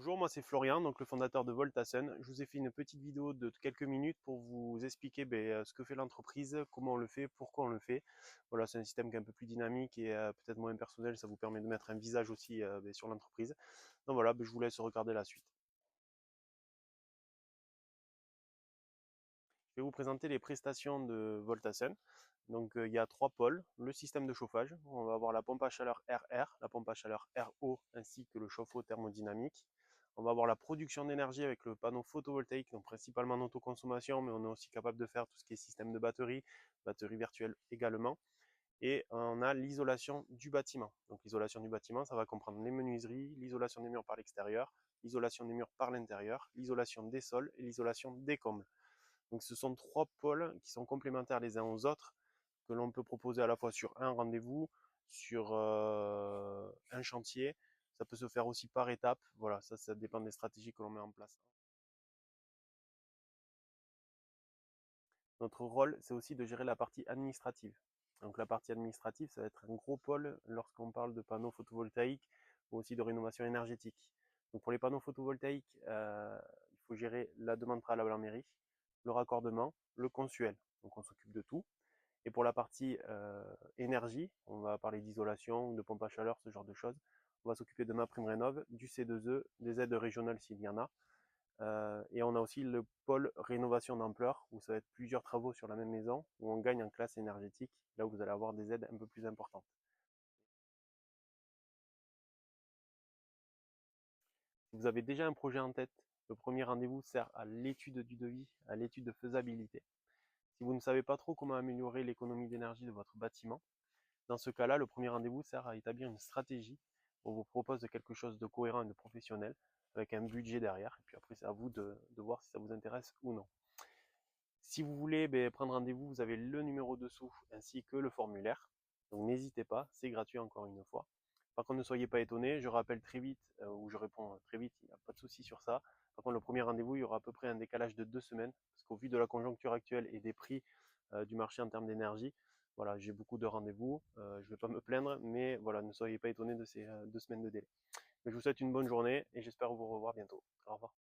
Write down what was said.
Bonjour, moi c'est Florian, donc le fondateur de Voltasun. Je vous ai fait une petite vidéo de quelques minutes pour vous expliquer ce que fait l'entreprise, comment on le fait, pourquoi on le fait. Voilà, c'est un système qui est un peu plus dynamique et peut-être moins personnel, ça vous permet de mettre un visage aussi sur l'entreprise. Donc voilà, je vous laisse regarder la suite. Je vais vous présenter les prestations de Voltasun. Donc il y a trois pôles, le système de chauffage, on va avoir la pompe à chaleur RR, la pompe à chaleur RO ainsi que le chauffe-eau thermodynamique. On va avoir la production d'énergie avec le panneau photovoltaïque, donc principalement en autoconsommation, mais on est aussi capable de faire tout ce qui est système de batterie virtuelle également. Et on a l'isolation du bâtiment. Donc l'isolation du bâtiment, ça va comprendre les menuiseries, l'isolation des murs par l'extérieur, l'isolation des murs par l'intérieur, l'isolation des sols et l'isolation des combles. Donc ce sont trois pôles qui sont complémentaires les uns aux autres, que l'on peut proposer à la fois sur un rendez-vous, sur un chantier. Ça peut se faire aussi par étapes. Voilà, ça dépend des stratégies que l'on met en place. Notre rôle, c'est aussi de gérer la partie administrative. Donc la partie administrative, ça va être un gros pôle lorsqu'on parle de panneaux photovoltaïques ou aussi de rénovation énergétique. Donc pour les panneaux photovoltaïques, il faut gérer la demande préalable en mairie, le raccordement, le consuel. Donc on s'occupe de tout. Et pour la partie énergie, on va parler d'isolation, de pompe à chaleur, ce genre de choses. On va s'occuper de MaPrimeRénov', du C2E, des aides régionales s'il y en a. Et on a aussi le pôle rénovation d'ampleur, où ça va être plusieurs travaux sur la même maison, où on gagne en classe énergétique, là où vous allez avoir des aides un peu plus importantes. Si vous avez déjà un projet en tête, le premier rendez-vous sert à l'étude du devis, à l'étude de faisabilité. Si vous ne savez pas trop comment améliorer l'économie d'énergie de votre bâtiment, dans ce cas-là, le premier rendez-vous sert à établir une stratégie. On vous propose quelque chose de cohérent et de professionnel, avec un budget derrière, et puis après c'est à vous de voir si ça vous intéresse ou non. Si vous voulez prendre rendez-vous, vous avez le numéro dessous ainsi que le formulaire. Donc n'hésitez pas, c'est gratuit encore une fois. Par contre, ne soyez pas étonnés, je rappelle très vite, ou je réponds très vite, il n'y a pas de souci sur ça. Par contre, le premier rendez-vous, il y aura à peu près un décalage de 2 semaines, parce qu'au vu de la conjoncture actuelle et des prix du marché en termes d'énergie, voilà, j'ai beaucoup de rendez-vous, je ne vais pas me plaindre, mais voilà, ne soyez pas étonnés de ces 2 semaines de délai. Mais je vous souhaite une bonne journée et j'espère vous revoir bientôt. Au revoir.